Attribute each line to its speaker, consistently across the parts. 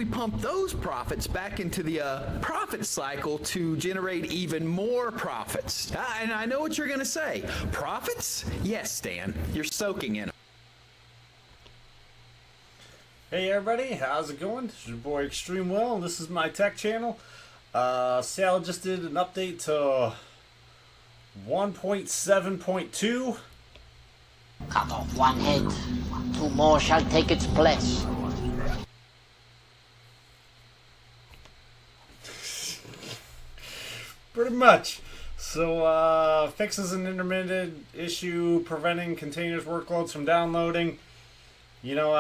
Speaker 1: we pump those profits back into the profit cycle to generate even more profits. And I know what you're going to say. Profits? Yes, Stan. You're soaking in them.
Speaker 2: Hey everybody, how's it going? This is your boy ExtrmWill, and this is my tech channel. Sal just did an update to 1.7.2.
Speaker 3: Cut off one head, two more shall take its place.
Speaker 2: Pretty much. So, fixes an intermittent issue preventing containers workloads from downloading. You know,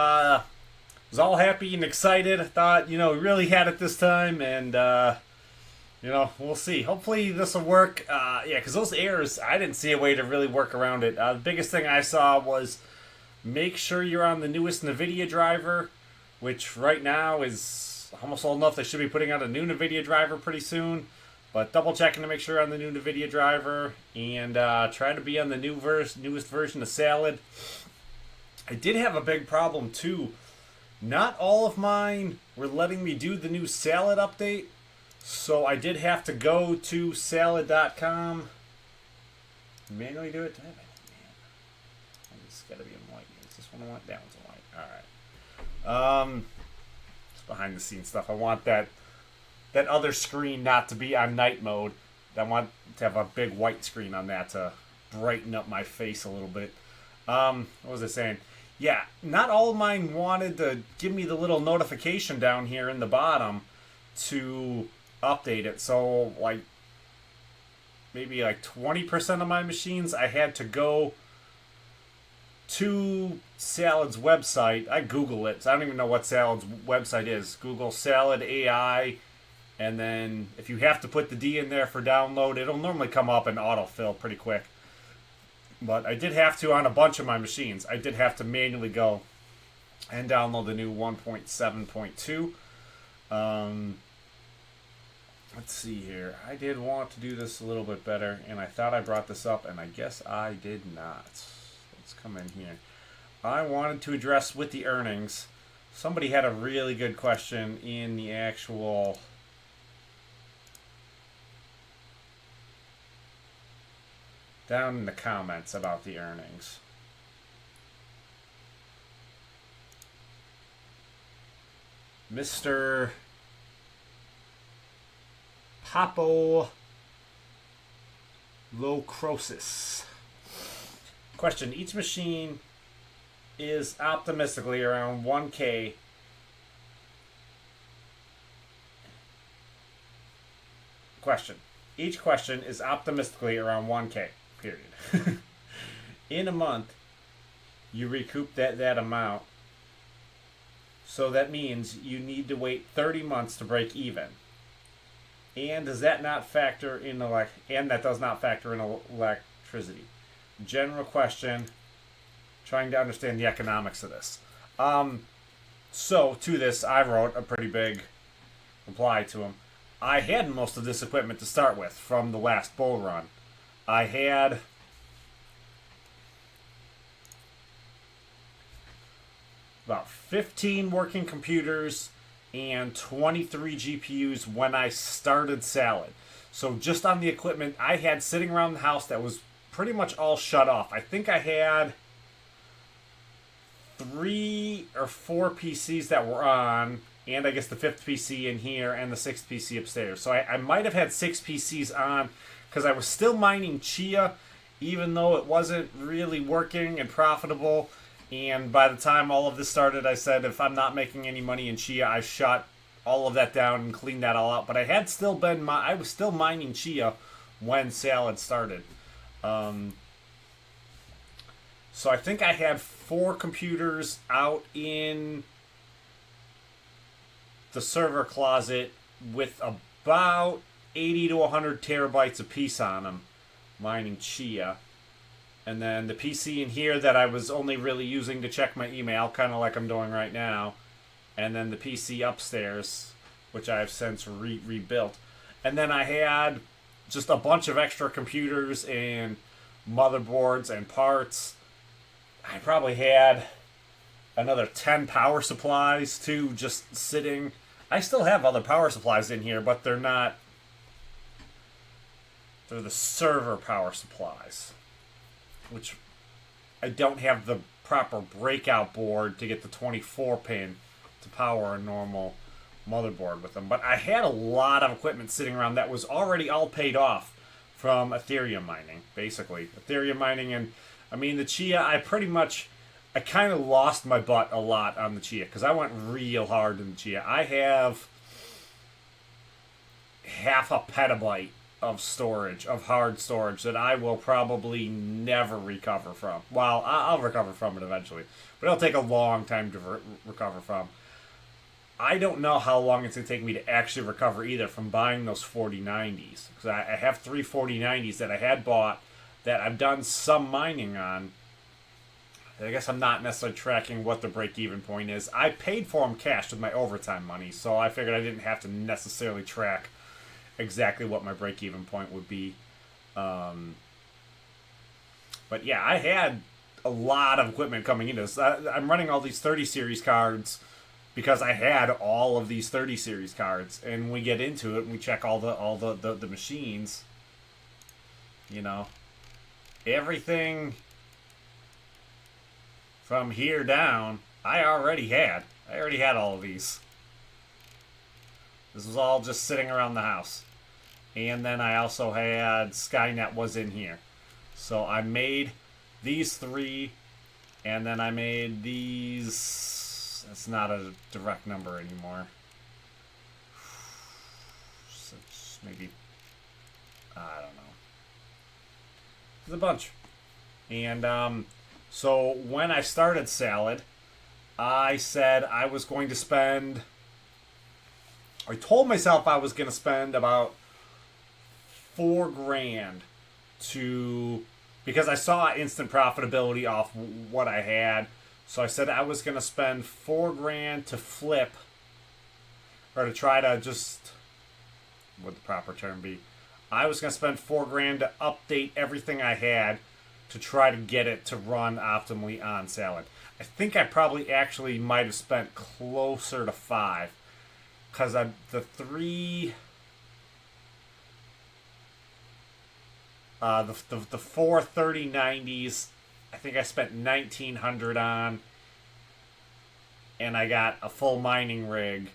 Speaker 2: was all happy and excited. I thought, we really had it this time, and, we'll see. Hopefully this will work. Yeah, because those errors, I didn't see a way to really work around it. The biggest thing I saw was make sure you're on the newest NVIDIA driver, which right now is almost old enough. They should be putting out a new NVIDIA driver pretty soon. But double checking to make sure you're on the new NVIDIA driver, and try to be on the newest version of Salad. I did have a big problem too. Not all of mine were letting me do the new Salad update, so I did have to go to salad.com, manually do it. Man, it's got to be in white. Is this one white? That one's in white. All right. It's behind the scenes stuff. I want that other screen not to be on night mode. I want to have a big white screen on that to brighten up my face a little bit. What was I saying? Yeah, not all of mine wanted to give me the little notification down here in the bottom to update it. So, maybe 20% of my machines, I had to go to Salad's website. I Google it, so I don't even know what Salad's website is. Google Salad AI, and then if you have to put the D in there for download, it'll normally come up and autofill pretty quick. But I did have to, on a bunch of my machines, I did have to manually go and download the new 1.7.2. Let's see here. I did want to do this a little bit better, and I thought I brought this up, and I guess I did not. Let's come in here. I wanted to address with the earnings. Somebody had a really good question in the actual... down in the comments about the earnings. Mr. Papolocrosis. Question. Each machine is optimistically around 1K. Question. Each question is optimistically around 1K. Period. In a month, you recoup that amount. So that means you need to wait 30 months to break even. And does that not factor in that does not factor in electricity? General question. Trying to understand the economics of this. So to this, I wrote a pretty big reply to him. I had most of this equipment to start with from the last bull run. I had about 15 working computers and 23 GPUs when I started Salad. So just on the equipment I had sitting around the house that was pretty much all shut off. I think I had 3 or 4 PCs that were on, and I guess the 5th PC in here and the 6th PC upstairs. So I might have had 6 PCs on, because I was still mining Chia, even though it wasn't really working and profitable. And by the time all of this started, I said, if I'm not making any money in Chia, I shut all of that down and cleaned that all out. But I had still been, I was still mining Chia when Salad started. So I think I had 4 computers out in the server closet with about 80 to 100 terabytes a piece on them, mining Chia. And then the PC in here that I was only really using to check my email, kind of like I'm doing right now. And then the PC upstairs, which I have since rebuilt. And then I had just a bunch of extra computers and motherboards and parts. I probably had another 10 power supplies too, just sitting I still have other power supplies in here, but they're not. They're the server power supplies, which I don't have the proper breakout board to get the 24 pin to power a normal motherboard with them. But I had a lot of equipment sitting around that was already all paid off from Ethereum mining, basically. Ethereum mining, and I mean, the Chia, I kind of lost my butt a lot on the Chia because I went real hard in the Chia. I have half a petabyte of storage, of hard storage, that I will probably never recover from. Well, I'll recover from it eventually, but it'll take a long time to recover from. I don't know how long it's going to take me to actually recover either from buying those 4090s. Because I have 3 4090s that I had bought that I've done some mining on. I guess I'm not necessarily tracking what the break-even point is. I paid for them cash with my overtime money, so I figured I didn't have to necessarily track exactly what my break-even point would be. But yeah, I had a lot of equipment coming into this. I'm running all these 30 series cards because I had all of these 30 series cards, and we get into it and we check all the machines. You know, everything from here down, I already had all of these. This was all just sitting around the house. And then I also had Skynet was in here. So I made these 3, and then I made these. That's not a direct number anymore. So maybe, I don't know. There's a bunch. And so when I started Salad, I said I was going to spend. I told myself I was going to spend about $4,000 because I saw instant profitability off what I had. So I said I was going to spend $4,000 to flip, or to try to just, what the proper term be? I was going to spend $4,000 to update everything I had to try to get it to run optimally on Salad. I think I probably actually might have spent closer to $5,000. Because the 4 3090s, I think I spent $1,900 on, and I got a full mining rig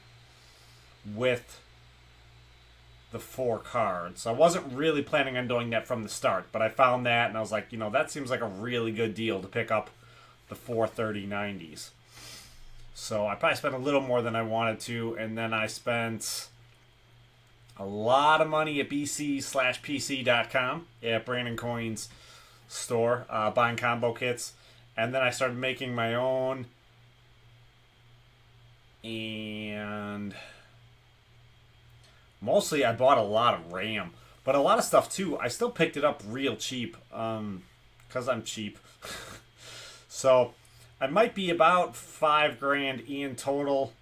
Speaker 2: with the 4 cards. So I wasn't really planning on doing that from the start, but I found that and I was like, you know, that seems like a really good deal to pick up the 4 3090s. So I probably spent a little more than I wanted to, and then I spent a lot of money at bc/pc.com, at Brandon Coin's store, buying combo kits, and then I started making my own, and mostly I bought a lot of RAM, but a lot of stuff too, I still picked it up real cheap, because I'm cheap. So I might be about $5,000 in total.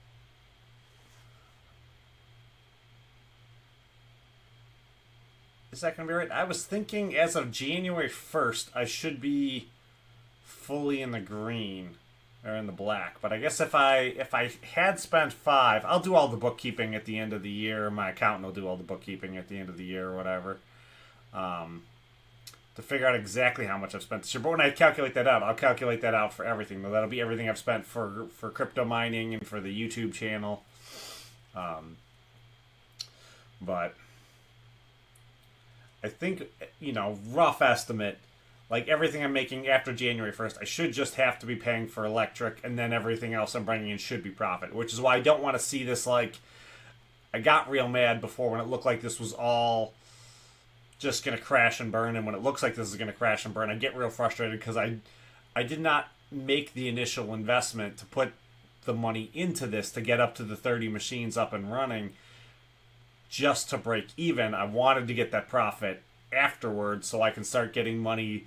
Speaker 2: Is that going to be right? I was thinking as of January 1st, I should be fully in the green, or in the black. But I guess if I had spent $5,000, I'll do all the bookkeeping at the end of the year. My accountant will do all the bookkeeping at the end of the year or whatever. To figure out exactly how much I've spent this year. But when I calculate that out, I'll calculate that out for everything. That'll be everything I've spent for crypto mining and for the YouTube channel. But I think, you know, rough estimate, like everything I'm making after January 1st, I should just have to be paying for electric, and then everything else I'm bringing in should be profit. Which is why I don't want to see this like... I got real mad before when it looked like this was all just going to crash and burn, and when it looks like this is going to crash and burn, I get real frustrated because I did not make the initial investment to put the money into this to get up to the 30 machines up and running just to break even. I wanted to get that profit afterwards so I can start getting money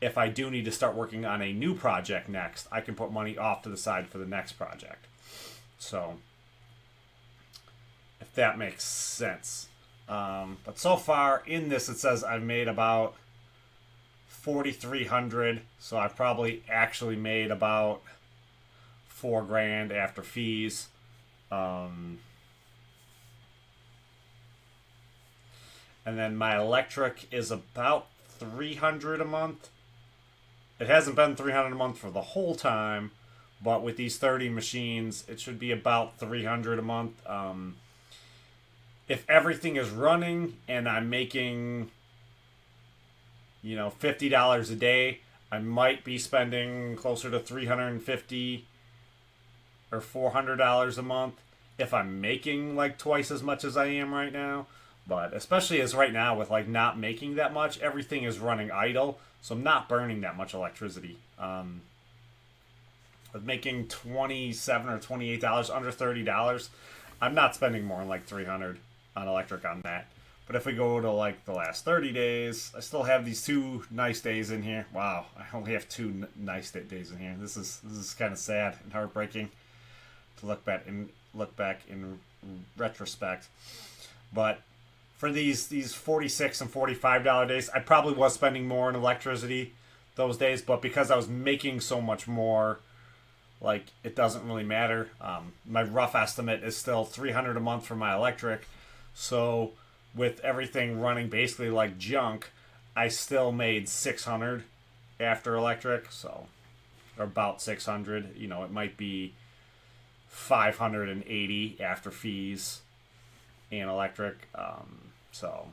Speaker 2: if I do need to start working on a new project next. I can put money off to the side for the next project. So, if that makes sense. But so far in this, it says I've made about 4,300. So I've probably actually made about $4,000 after fees. And then my electric is about $300 a month. It hasn't been $300 a month for the whole time, but with these 30 machines, it should be about $300 a month. If everything is running and I'm making, $50 a day, I might be spending closer to $350 or $400 a month if I'm making like twice as much as I am right now. But especially as right now with like not making that much, everything is running idle, so I'm not burning that much electricity. With making $27 or $28 under $30, I'm not spending more than like $300 on electric on that. But if we go to like the last 30 days, I still have these 2 nice days in here. Wow, I only have 2 nice days in here. This is kind of sad and heartbreaking to look back in retrospect. But for these 46 and $45 days, I probably was spending more on electricity those days, but because I was making so much more, like, it doesn't really matter. My rough estimate is still $300 a month for my electric. So with everything running basically like junk, I still made $600 after electric, so, or about $600. It might be $580 after fees and electric. So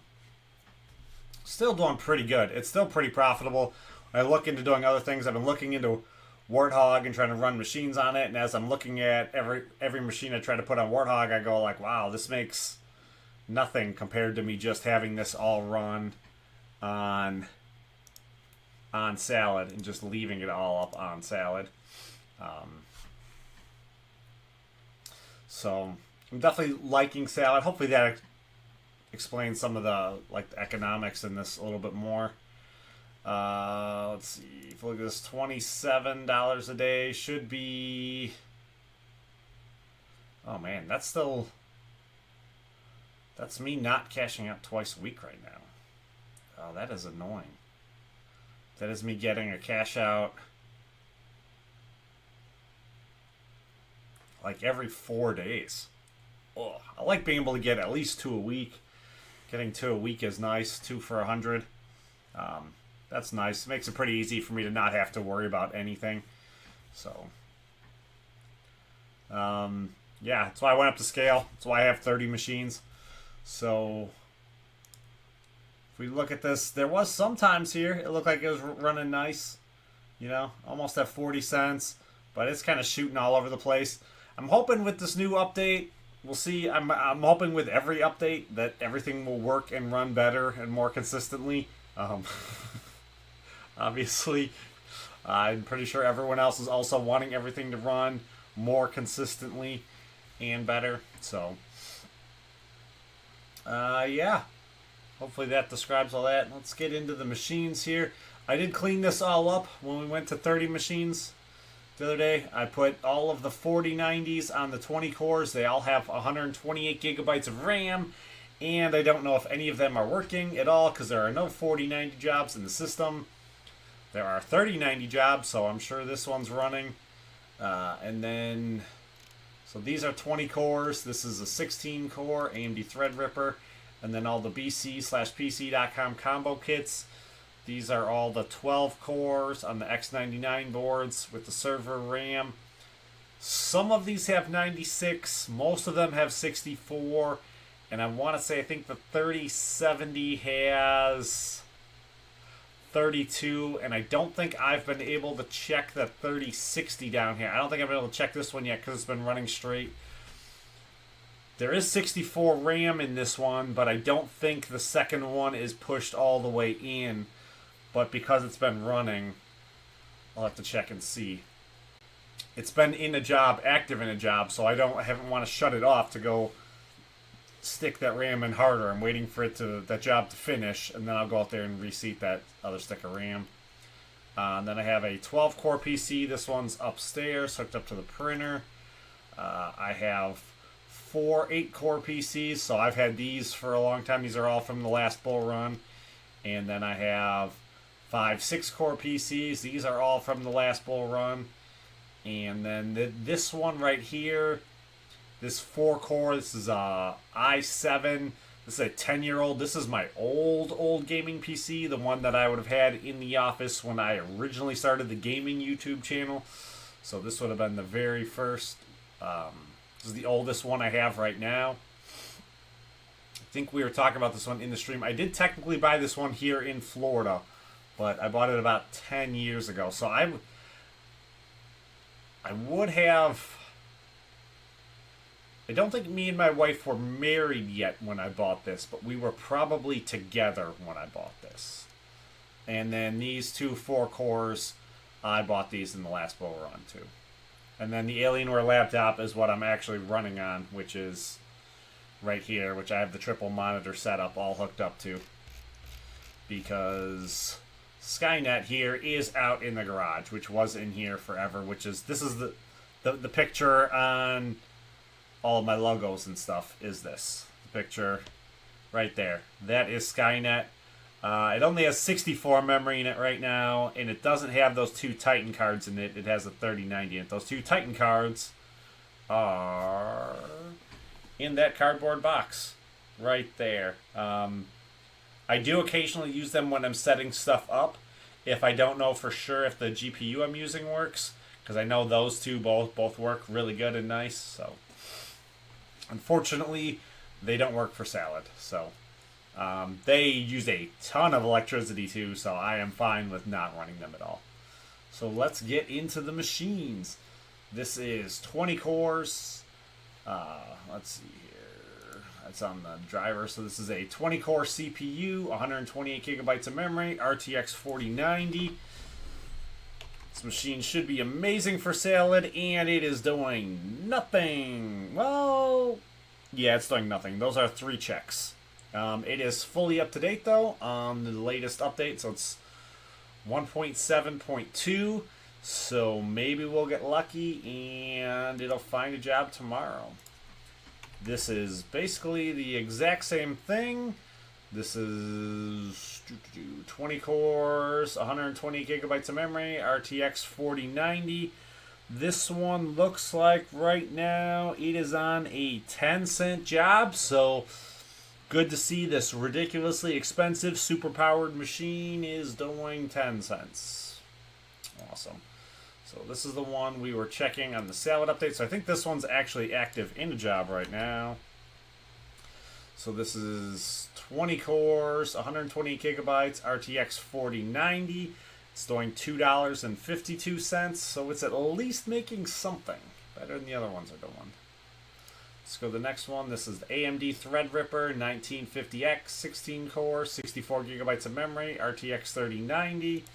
Speaker 2: still doing pretty good. It's still pretty profitable. I look into doing other things. I've been looking into Warthog and trying to run machines on it, and as I'm looking at every machine I try to put on Warthog, I go like, wow, this makes nothing compared to me just having this all run on Salad and just leaving it all up on Salad. So I'm definitely liking Salad. Hopefully that explains some of the economics in this a little bit more. Let's see. If we look at this, $27 a day should be. Oh man, that's me not cashing out twice a week right now. Oh, that is annoying. That is me getting a cash out like every 4 days. Oh, I like being able to get at least 2 a week. Getting 2 a week is nice. 2 for $100. That's nice. It makes it pretty easy for me to not have to worry about anything. So, yeah, that's why I went up to scale. That's why I have 30 machines. So, if we look at this, there was sometimes here it looked like it was running nice. Almost at 40 cents. But it's kind of shooting all over the place. I'm hoping with this new update, we'll see. I'm hoping with every update that everything will work and run better and more consistently. Obviously, I'm pretty sure everyone else is also wanting everything to run more consistently and better. So, yeah. Hopefully that describes all that. Let's get into the machines here. I did clean this all up when we went to 30 machines the other day. I put all of the 4090s on the 20 cores. They all have 128 gigabytes of RAM. And I don't know if any of them are working at all because there are no 4090 jobs in the system. There are 3090 jobs, so I'm sure this one's running. And then, so these are 20 cores. This is a 16 core AMD Threadripper. And then all the BC/PC.com combo kits. These are all the 12 cores on the X99 boards with the server RAM. Some of these have 96. Most of them have 64. And I want to say, I think the 3070 has 32. And I don't think I've been able to check the 3060 down here. I don't think I've been able to check this one yet because it's been running straight. There is 64 RAM in this one, but I don't think the second one is pushed all the way in. But because it's been running, I'll have to check and see. It's been in a job, active in a job, so I haven't want to shut it off to go stick that RAM in harder. I'm waiting for that job to finish, and then I'll go out there and reseat that other stick of RAM. And then I have a 12-core PC. This one's upstairs, hooked up to the printer. I have 4 8-core PCs, so I've had these for a long time. These are all from the last bull run. And then I have 5 6-core PCs. These are all from the last bull run. And then this one right here, this 4-core, this is a i7 This is a 10-year-old. This is my old gaming PC, the one that I would have had in the office when I originally started the gaming YouTube channel. So this would have been the very first. This is the oldest one I have right now. I think we were talking about this one in the stream. I did technically buy this one here in Florida, but I bought it about 10 years ago. So I would have... I don't think me and my wife were married yet when I bought this, but we were probably together when I bought this. And then these two 4 cores, I bought these in the last bull run too. And then the Alienware laptop is what I'm actually running on, which is right here, which I have the triple monitor setup all hooked up to. Because Skynet here is out in the garage, which was in here forever, this is the picture on all of my logos and stuff is this. The picture right there. That is Skynet. It only has 64 memory in it right now, and it doesn't have those 2 Titan cards in it. It has a 3090 in it. Those 2 Titan cards are in that cardboard box right there. I do occasionally use them when I'm setting stuff up if I don't know for sure if the GPU I'm using works, because I know those two both work really good and nice. So unfortunately, they don't work for Salad. So they use a ton of electricity too, so I am fine with not running them at all. So let's get into the machines. This is 20 cores. Let's see here. That's on the driver. So this is a 20-core CPU, 128 gigabytes of memory, RTX 4090. This machine should be amazing for Salad, and it is doing nothing. Well, yeah, it's doing nothing. Those are 3 checks. It is fully up to date, though, on the latest update, so it's 1.7.2. So maybe we'll get lucky, and it'll find a job tomorrow. This is basically the exact same thing. This is 20 cores, 120 gigabytes of memory, RTX 4090. This one looks like right now it is on a 10-cent job, so good to see this ridiculously expensive, super-powered machine is doing 10 cents. Awesome. So this is the one we were checking on the Salad update. So I think this one's actually active in a job right now. So this is 20 cores, 120 gigabytes, RTX 4090. It's doing $2.52, so it's at least making something better than the other ones are doing. Let's go to the next one. This is the AMD Threadripper 1950X, 16 core, 64 gigabytes of memory, RTX 3090.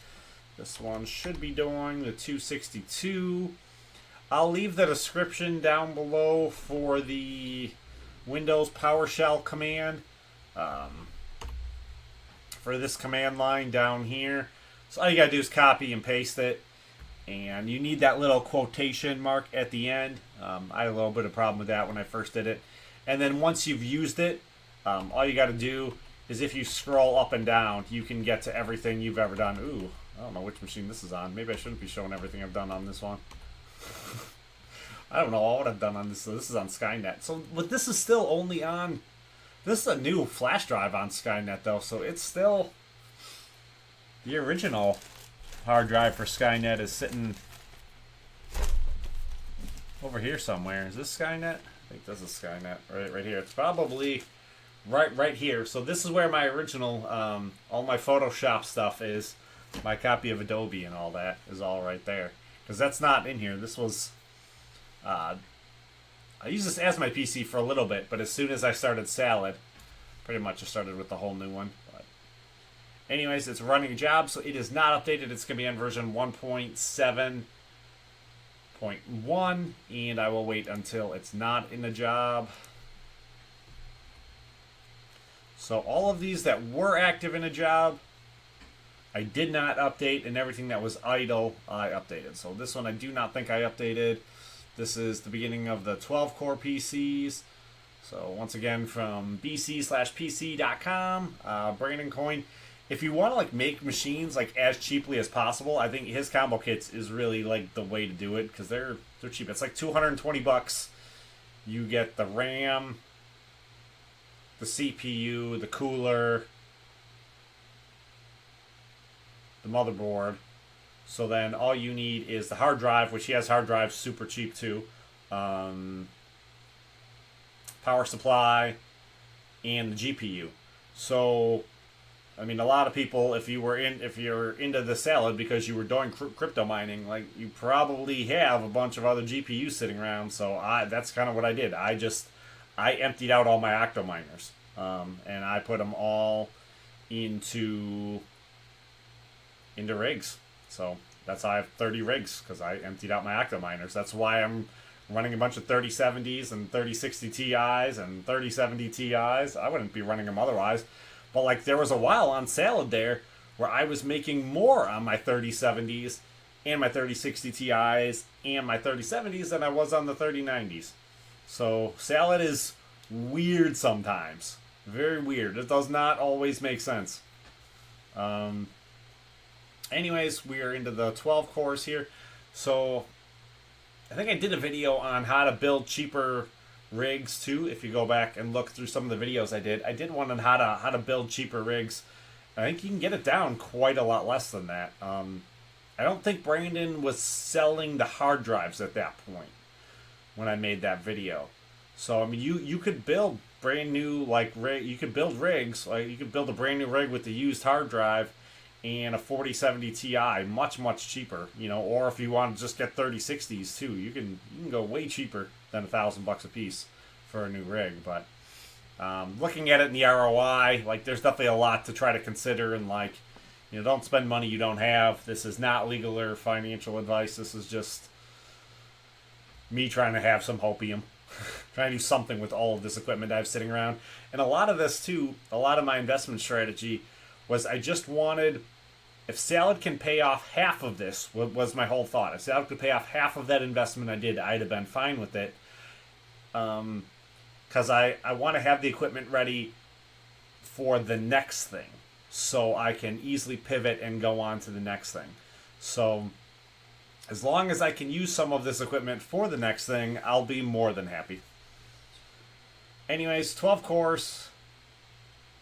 Speaker 2: This one should be doing the 262. I'll leave the description down below for the Windows PowerShell command for this command line down here. So all you gotta do is copy and paste it, and you need that little quotation mark at the end. I had a little bit of problem with that when I first did it, and then once you've used it, all you gotta do is if you scroll up and down, you can get to everything you've ever done. Ooh, I don't know which machine this is on. Maybe I shouldn't be showing everything I've done on this one. I don't know what I've done on this. So this is on Skynet. So, but this is still only on... This is a new flash drive on Skynet, though. So it's still... The original hard drive for Skynet is sitting over here somewhere. Is this Skynet? I think this is Skynet. Right here. It's probably right here. So this is where my original... all my Photoshop stuff is. My copy of Adobe and all that is all right there. Because that's not in here. This was... I used this as my PC for a little bit, but as soon as I started Salad, pretty much I started with the whole new one. But anyways, it's running a job, so it is not updated. It's going to be on version 1.7.1, and I will wait until it's not in the job. So all of these that were active in a job, I did not update, and everything that was idle, I updated. So this one I do not think I updated. This is the beginning of the 12-core PCs. So once again, from bc/pc.com, Brandon Coin. If you want to like make machines like as cheaply as possible, I think his combo kits is really like the way to do it because they're cheap. It's like $220. You get the RAM, the CPU, the cooler, the motherboard. So then all you need is the hard drive, which he has hard drives super cheap too. Power supply, and the GPU. So, I mean, a lot of people, if you're into the salad because you were doing crypto mining, like, you probably have a bunch of other GPUs sitting around. So that's kind of what I did. I emptied out all my octo miners, and I put them all into rigs. So that's how I have 30 rigs, because I emptied out my octo miners. That's why I'm running a bunch of 3070s and 3060 Ti's and 3070 Ti's. I wouldn't be running them otherwise. But, like, there was a while on Salad there where I was making more on my 3070s and my 3060 Ti's and my 3070s than I was on the 3090s. So Salad is weird sometimes. Very weird. It does not always make sense. Anyways, we are into the 12 cores here. So I think I did a video on how to build cheaper rigs too. If you go back and look through some of the videos I did one on how to build cheaper rigs. I think you can get it down quite a lot less than that. I don't think Brandon was selling the hard drives at that point when I made that video. So I mean, you could build brand new you could build rigs, like you could build a brand new rig with the used hard drive and a 4070 Ti, much cheaper, you know. Or if you want to just get 3060s too, you can go way cheaper than $1,000 a piece for a new rig. But looking at it in the ROI, like, there's definitely a lot to try to consider, and, like, you know, don't spend money you don't have. This is not legal or financial advice. This is just me trying to have some hopium, trying to do something with all of this equipment I have sitting around. And a lot of this too, a lot of my investment strategy was I just wanted, if Salad can pay off half of this, was my whole thought. If Salad could pay off half of that investment I did, I'd have been fine with it. Because I want to have the equipment ready for the next thing, so I can easily pivot and go on to the next thing. So as long as I can use some of this equipment for the next thing, I'll be more than happy. Anyways, 12 cores,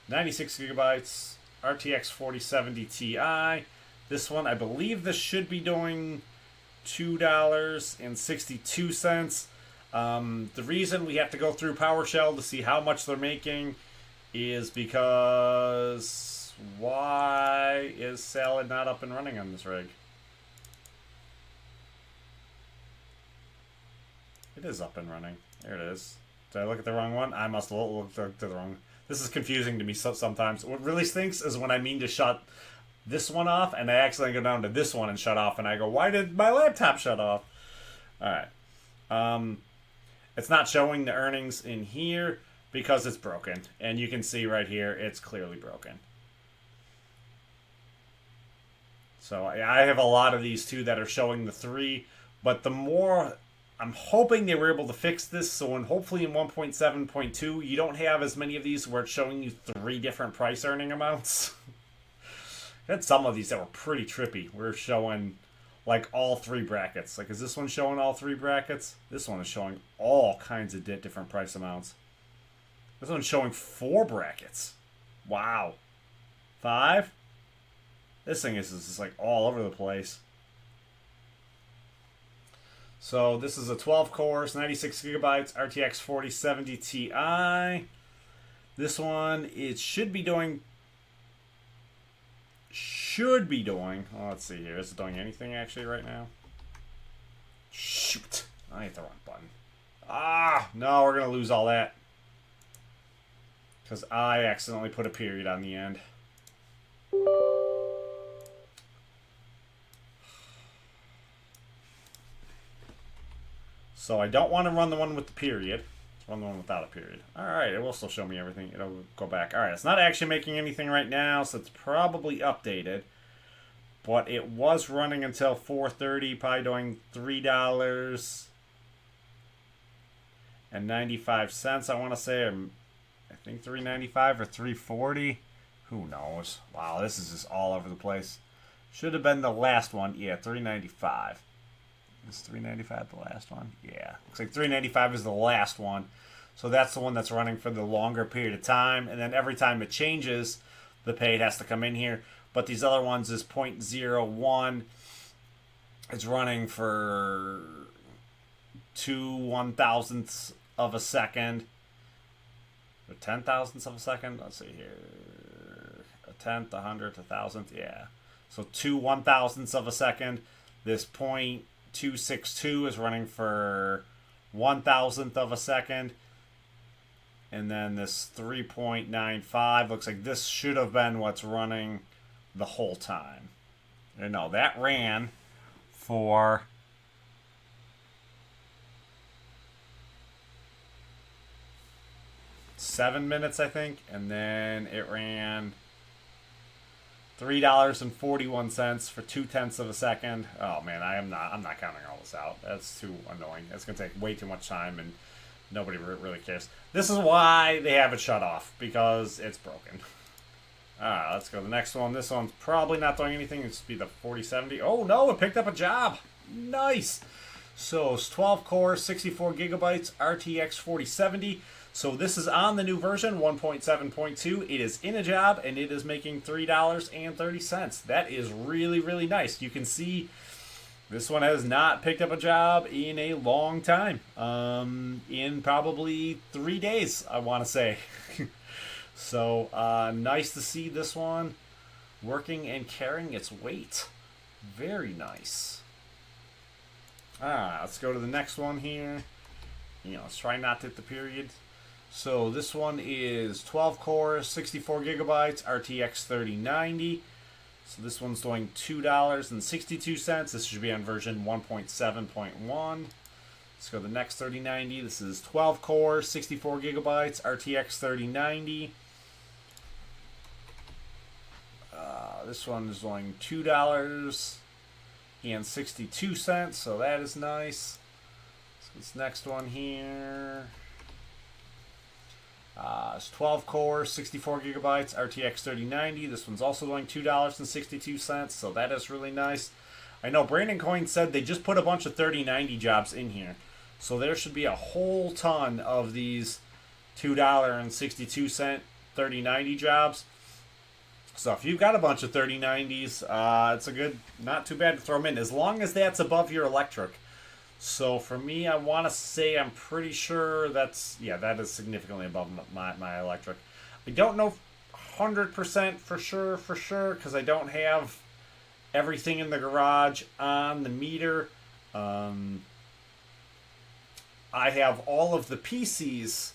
Speaker 2: 96 gigabytes, RTX 4070 Ti. This one, I believe this should be doing $2.62. The reason we have to go through PowerShell to see how much they're making is because why is Salad not up and running on this rig? It is up and running. There it is. Did I look at the wrong one? I must have looked at the wrong one. This is confusing to me sometimes. What really stinks is when I mean to shut this one off and I accidentally go down to this one and shut off, and I go, why did my laptop shut off? Alright. It's not showing the earnings in here because it's broken. And you can see right here, it's clearly broken. So I have a lot of these too that are showing the 3, but the more... I'm hoping they were able to fix this, so hopefully in 1.7.2 you don't have as many of these where it's showing you 3 different price earning amounts. I had some of these that were pretty trippy. We're showing like all 3 brackets. Like, is this one showing all 3 brackets? This one is showing all kinds of different price amounts. This one's showing 4 brackets. Wow. 5? This thing is just like all over the place. So this is a 12 cores, 96 gigabytes, RTX 4070 Ti. This one, it should be doing, oh, let's see here. Is it doing anything actually right now? Shoot. I hit the wrong button. Ah, no, we're going to lose all that. Because I accidentally put a period on the end. So I don't want to run the one with the period. Let's run the one without a period. Alright, it will still show me everything. It'll go back. Alright, it's not actually making anything right now, so it's probably updated. But it was running until 4:30, probably doing $3.95, I want to say. I think $3.95 or $3.40. Who knows? Wow, this is just all over the place. Should have been the last one. Yeah, $3.95. Is $3.95 the last one? Yeah. Looks like $3.95 is the last one. So that's the one that's running for the longer period of time. And then every time it changes, the paid has to come in here. But these other ones is 0.01. It's running for 2/1000ths of a second. Or 10,000ths of a second. Let's see here. A tenth, a hundredth, a thousandth. Yeah. So 2/1000ths of a second. This 0.262 is running for 1,000th of a second. And then this 3.95 looks like this should have been what's running the whole time. Or no, that ran for 7 minutes, I think, and then it ran $3.41 for 0.2 of a second. Oh man, I'm not counting all this out. That's too annoying. It's gonna take way too much time, and nobody really cares. This is why they have it shut off, because it's broken. Alright, let's go to the next one. This one's probably not doing anything. It's be the 4070. Oh no, it picked up a job. Nice. So it's 12 cores, 64 gigabytes, RTX 4070. So this is on the new version, 1.7.2. It is in a job, and it is making $3.30. That is really, really nice. You can see this one has not picked up a job in a long time. In probably 3 days, I want to say. So nice to see this one working and carrying its weight. Very nice. Let's go to the next one here. Let's try not to hit the period. So this one is 12 cores, 64 gigabytes, RTX 3090. So this one's doing $2.62. This should be on version 1.7.1. Let's go to the next 3090. This is 12 cores, 64 gigabytes, RTX 3090. This one is doing $2.62, so that is nice. So this next one here. It's 12 cores, 64 gigabytes, RTX 3090. This one's also doing $2.62, so that is really nice. I know Brandon Coyne said they just put a bunch of 3090 jobs in here. So there should be a whole ton of these $2.62 3090 jobs. So if you've got a bunch of 3090s, it's a good, not too bad to throw them in, as long as that's above your electric. So for me, I want to say I'm pretty sure that's, yeah, that is significantly above my electric. I don't know 100% for sure, because I don't have everything in the garage on the meter. I have all of the PCs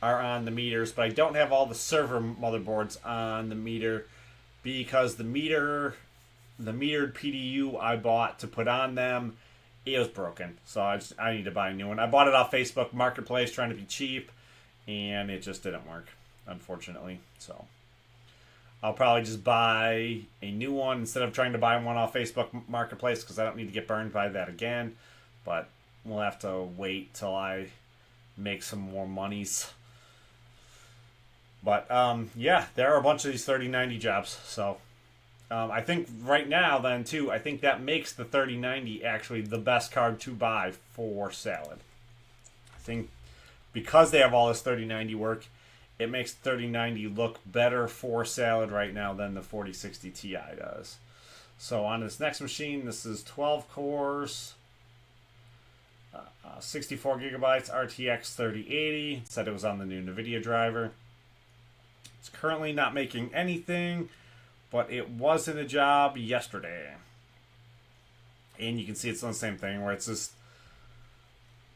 Speaker 2: are on the meters, but I don't have all the server motherboards on the meter, because the metered PDU I bought to put on them, it was broken. So I need to buy a new one. I bought it off Facebook Marketplace trying to be cheap, and it just didn't work, unfortunately. So I'll probably just buy a new one instead of trying to buy one off Facebook Marketplace, because I don't need to get burned by that again. But we'll have to wait till I make some more monies. But yeah, there are a bunch of these 3090 jobs. So I think right now then too, I think that makes the 3090 actually the best card to buy for Salad. I think because they have all this 3090 work, it makes 3090 look better for Salad right now than the 4060 Ti does. So on this next machine, this is 12 cores, 64 gigabytes, RTX 3080. It said it was on the new NVIDIA driver. It's currently not making anything, but it was in a job yesterday. And you can see it's on the same thing where it's just,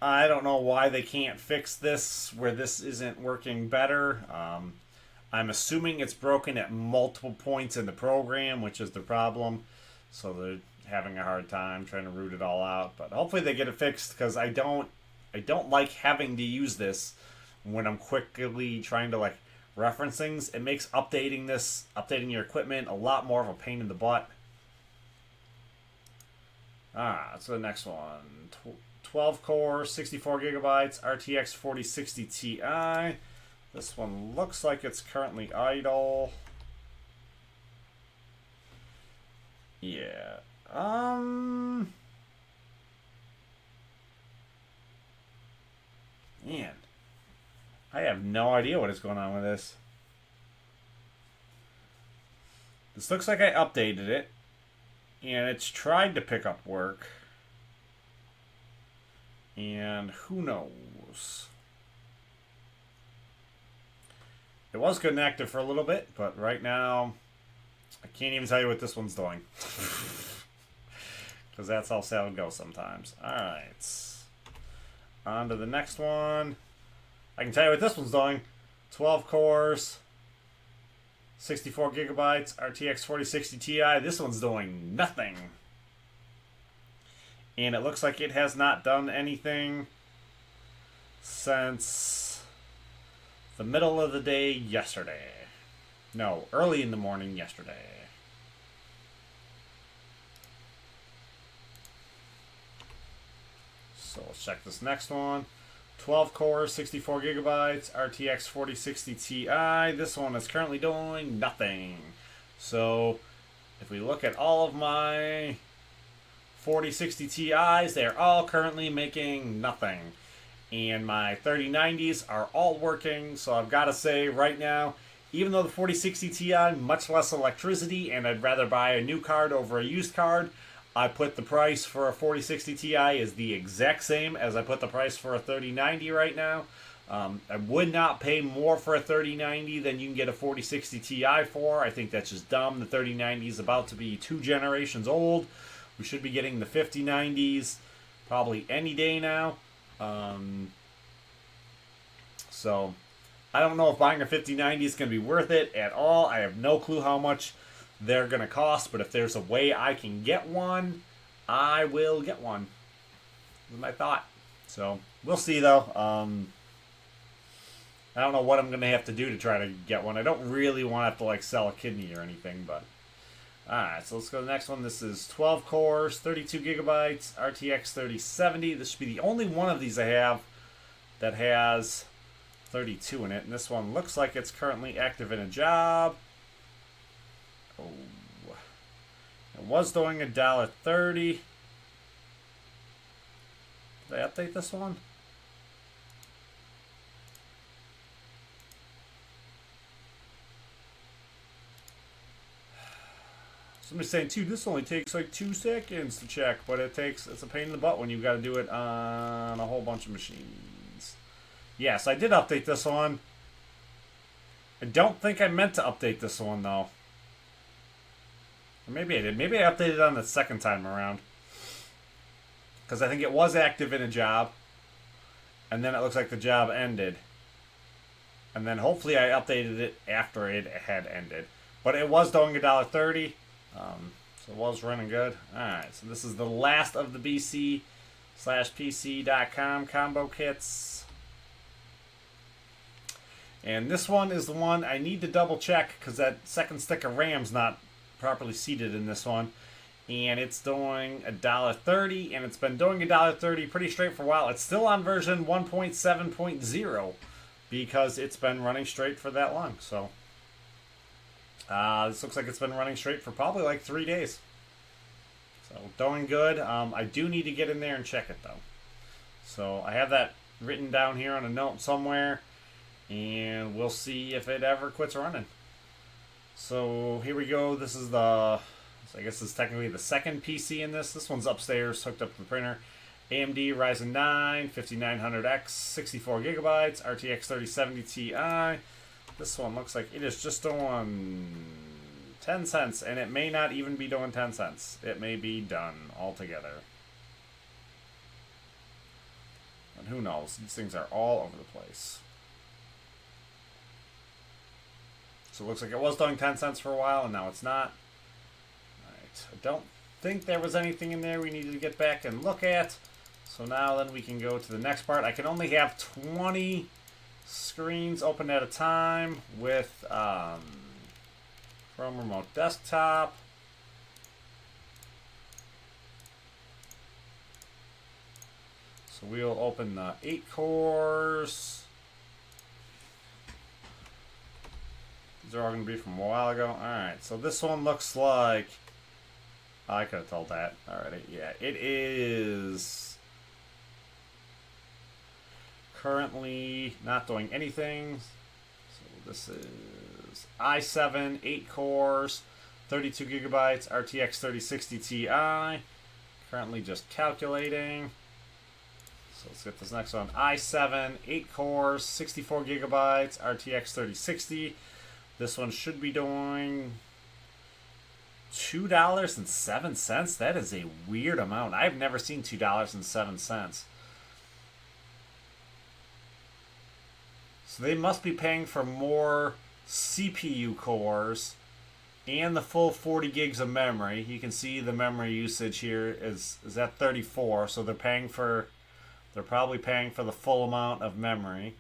Speaker 2: I don't know why they can't fix this where this isn't working better. I'm assuming it's broken at multiple points in the program, which is the problem. So they're having a hard time trying to root it all out. But hopefully they get it fixed, because I don't like having to use this when I'm quickly trying to like reference things. It makes updating your equipment a lot more of a pain in the butt. So the next one, 12 core, 64 gigabytes, RTX 4060 Ti. This one looks like it's currently idle. Yeah. Man, I have no idea what is going on with this. This looks like I updated it, and it's tried to pick up work. And who knows? It was good and active for a little bit, but right now, I can't even tell you what this one's doing. Because that's how sad it goes sometimes. Alright. On to the next one. I can tell you what this one's doing. 12 cores. 64 gigabytes. RTX 4060 Ti. This one's doing nothing. And it looks like it has not done anything since the middle of the day yesterday. No, early in the morning yesterday. So let's check this next one. 12 cores, 64 gigabytes, RTX 4060 Ti. This one is currently doing nothing. So if we look at all of my 4060 Ti's, they're all currently making nothing. And my 3090s are all working. So I've got to say right now, even though the 4060 Ti, much less electricity, and I'd rather buy a new card over a used card, I put the price for a 4060 Ti is the exact same as I put the price for a 3090 right now. I would not pay more for a 3090 than you can get a 4060 Ti for. I think that's just dumb. The 3090 is about to be 2 generations old. We should be getting the 5090s probably any day now. So I don't know if buying a 5090 is going to be worth it at all. I have no clue how much they're going to cost, but if there's a way I can get one, I will get one. That's my thought. So we'll see though. I don't know what I'm going to have to do to try to get one. I don't really want to have to like sell a kidney or anything, but alright, so let's go to the next one. This is 12 cores, 32 gigabytes, RTX 3070. This should be the only one of these I have that has 32 in it, and this one looks like it's currently active in a job. Oh, it was doing $1.30. Did I update this one? Somebody's saying too, this only takes like 2 seconds to check, but it's a pain in the butt when you've got to do it on a whole bunch of machines. Yes, I did update this one. I don't think I meant to update this one though. Or maybe I did. Maybe I updated it on the second time around. Because I think it was active in a job. And then it looks like the job ended. And then hopefully I updated it after it had ended. But it was doing $1.30. So it was running good. Alright, so this is the last of the BC/PC.com combo kits. And this one is the one I need to double check because that second stick of RAM's not properly seated in this one. And it's doing $1.30, and it's been doing $1.30 pretty straight for a while. It's still on version 1.7.0 because it's been running straight for that long. So this looks like it's been running straight for probably like 3 days. So doing good. I do need to get in there and check it though. So I have that written down here on a note somewhere, and we'll see if it ever quits running. So here we go. This is I guess it's technically the second PC in this. This one's upstairs, hooked up to the printer. AMD Ryzen 9, 5900X, 64 gigabytes, RTX 3070 Ti. This one looks like it is just doing 10 cents, and it may not even be doing 10 cents. It may be done altogether. And who knows? These things are all over the place. So it looks like it was doing 10 cents for a while, and now it's not. Alright, I don't think there was anything in there we needed to get back and look at. So now then we can go to the next part. I can only have 20 screens open at a time with Chrome Remote Desktop. So we'll open the 8 cores. These are all going to be from a while ago. Alright, so this one looks like... I could have told that already. Yeah, it is... currently not doing anything. So this is i7, 8 cores, 32 gigabytes, RTX 3060 Ti. Currently just calculating. So let's get this next one. i7, 8 cores, 64 gigabytes, RTX 3060. This one should be doing $2.07. That is a weird amount. I've never seen $2.07. So they must be paying for more CPU cores and the full 40 gigs of memory. You can see the memory usage here is at 34, so they're probably paying for the full amount of memory.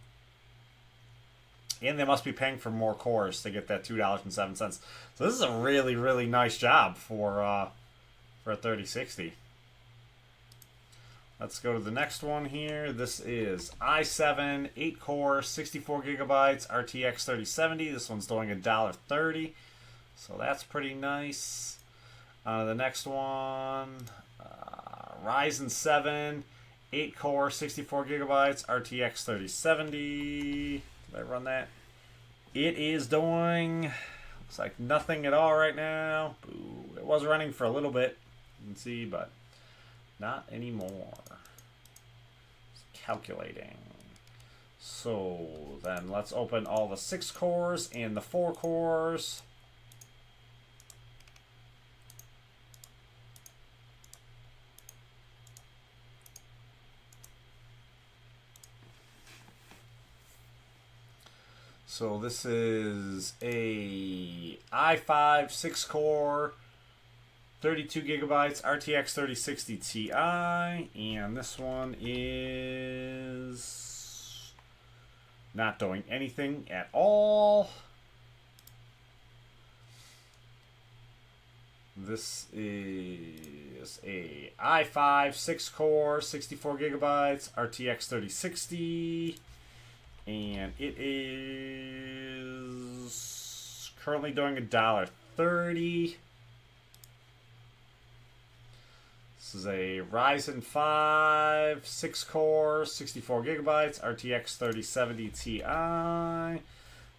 Speaker 2: And they must be paying for more cores to get that $2.07. So this is a really, really nice job for a 3060. Let's go to the next one here. This is i7, 8 core, 64 gigabytes, RTX 3070. This one's doing $1.30. So that's pretty nice. The next one, Ryzen 7, 8 core, 64 gigabytes, RTX 3070. Did I run that? It is doing, looks like nothing at all right now. Boo. It was running for a little bit, you can see, but not anymore. It's calculating. So then let's open all the 6 cores and the 4 cores. So this is a i5 6 core, 32 gigabytes, RTX 3060 Ti, and this one is not doing anything at all. This is a i5 6 core, 64 gigabytes, RTX 3060. And it is currently doing $1.30. This is a Ryzen 5, 6 core, 64 gigabytes, RTX 3070 Ti.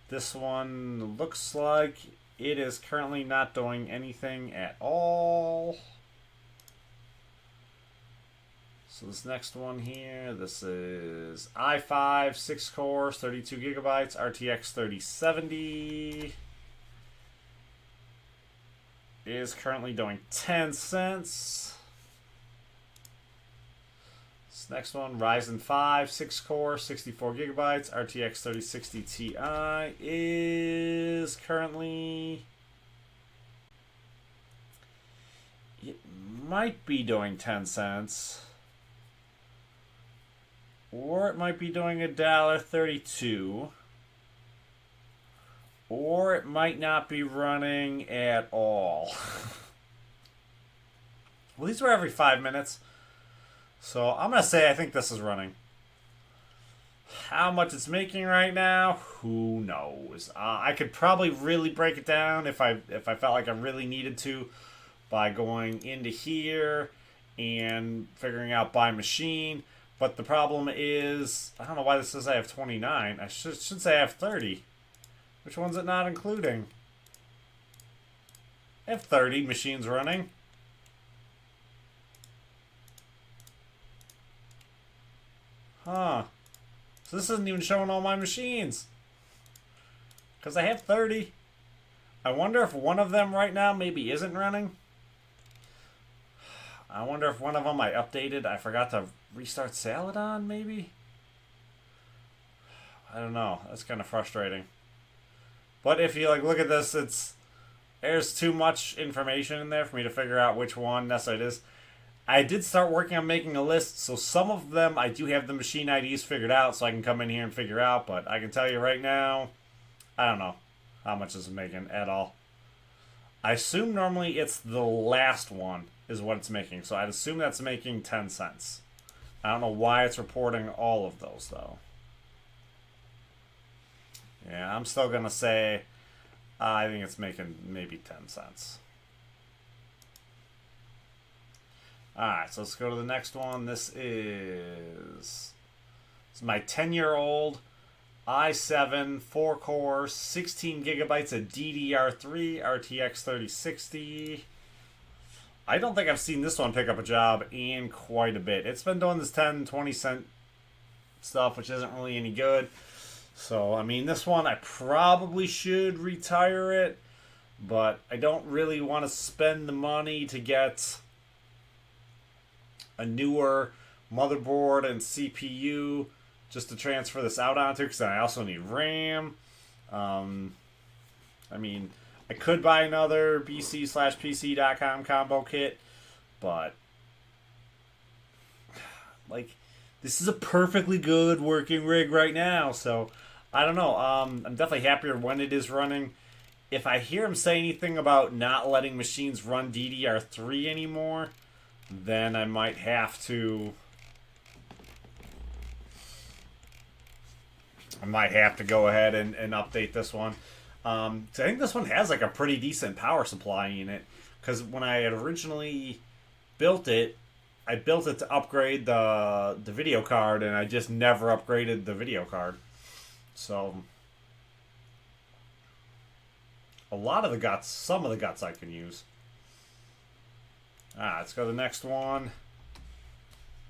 Speaker 2: This one looks like it is currently not doing anything at all. So this next one here, this is i5, 6 cores, 32 gigabytes, RTX 3070. Is currently doing 10 cents. This next one, Ryzen 5, 6 core, 64 gigabytes, RTX 3060 Ti, is currently, it might be doing 10 cents. Or it might be doing $1.32. Or it might not be running at all. Well, these were every 5 minutes. So I'm going to say I think this is running. How much it's making right now, who knows? I could probably really break it down if I felt like I really needed to by going into here and figuring out by machine. But the problem is, I don't know why this says I have 29. I should say I have 30. Which one's it not including? I have 30 machines running. Huh. So this isn't even showing all my machines. Because I have 30. I wonder if one of them right now maybe isn't running. I wonder if one of them I updated. I forgot to restart Saladon, maybe? I don't know. That's kind of frustrating. But if you look at this, there's too much information in there for me to figure out which one necessarily it is. I did start working on making a list, so some of them I do have the machine IDs figured out, so I can come in here and figure out. But I can tell you right now, I don't know how much this is making at all. I assume normally it's the last one is what it's making, so I'd assume that's making 10 cents. I don't know why it's reporting all of those, though. Yeah, I'm still going to say I think it's making maybe 10 cents. Alright, so let's go to the next one. This is It's my 10-year-old i7 4-core, 16 gigabytes of DDR3 RTX 3060. I don't think I've seen this one pick up a job in quite a bit. It's been doing this 10, 20 cent stuff, which isn't really any good. So, I mean, this one I probably should retire it, but I don't really want to spend the money to get a newer motherboard and CPU just to transfer this out onto, because I also need RAM. I mean, I could buy another bc/pc.com combo kit, but like, this is a perfectly good working rig right now, so I don't know. I'm definitely happier when it is running. If I hear him say anything about not letting machines run DDR3 anymore, then I might have to go ahead and update this one. So I think this one has like a pretty decent power supply in it, because when I had originally built it, I built it to upgrade the video card, and I just never upgraded the video card. So a lot of the guts, some of the guts I can use. Let's go to the next one.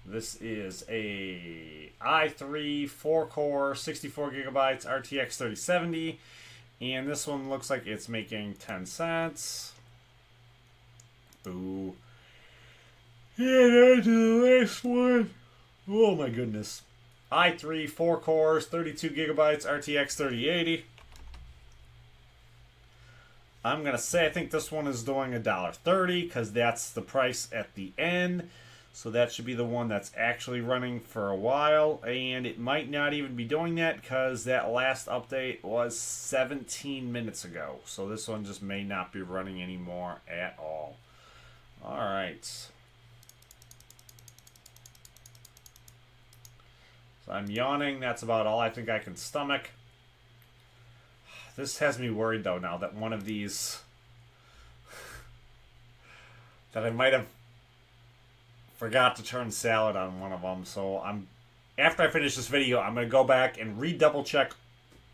Speaker 2: This is a i3 4-core, 64 gigabytes RTX 3070. And this one looks like it's making 10 cents. Ooh. And on to the last one. Oh my goodness. i3 4 cores, 32 gigabytes RTX 3080. I'm going to say I think this one is doing $1.30 because that's the price at the end. So that should be the one that's actually running for a while. And it might not even be doing that because that last update was 17 minutes ago. So this one just may not be running anymore at all. Alright. So I'm yawning. That's about all I think I can stomach. This has me worried though now that one of these... that I might have forgot to turn salad on one of them. So after I finish this video, I'm going to go back and double check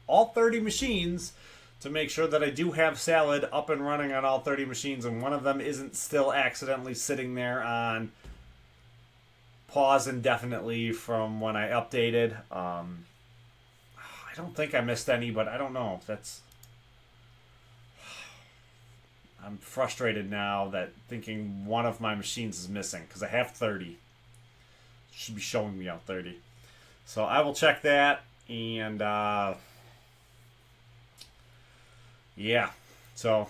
Speaker 2: all 30 machines to make sure that I do have salad up and running on all 30 machines, and one of them isn't still accidentally sitting there on pause indefinitely from when I updated. I don't think I missed any, but I don't know. I'm frustrated now that thinking one of my machines is missing because I have 30. It should be showing me out 30. So I will check that, and yeah. So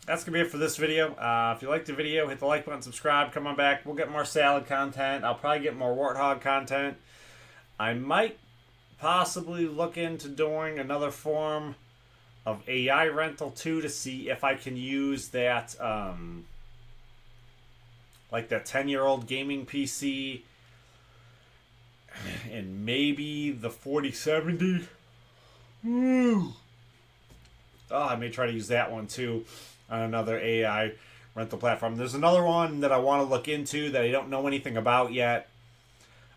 Speaker 2: that's going to be it for this video. If you liked the video, hit the like button, subscribe, come on back. We'll get more salad content. I'll probably get more warthog content. I might possibly look into doing another form of AI rental too, to see if I can use that like that 10-year-old gaming PC and maybe the 4070. Woo. Oh, I may try to use that one too on another AI rental platform. There's another one that I want to look into that I don't know anything about yet.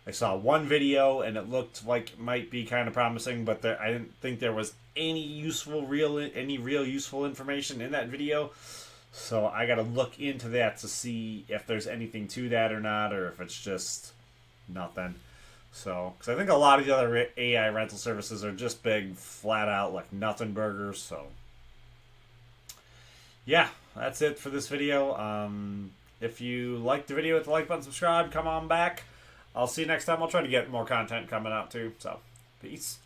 Speaker 2: I saw one video and it looked like it might be kind of promising, but I didn't think there was any real useful information in that video. So I got to look into that to see if there's anything to that or not, or if it's just nothing. So, because I think a lot of the other AI rental services are just big, flat out, like nothing burgers. So, yeah, that's it for this video. If you liked the video, hit the like button, subscribe, come on back. I'll see you next time. I'll try to get more content coming out too. So, peace.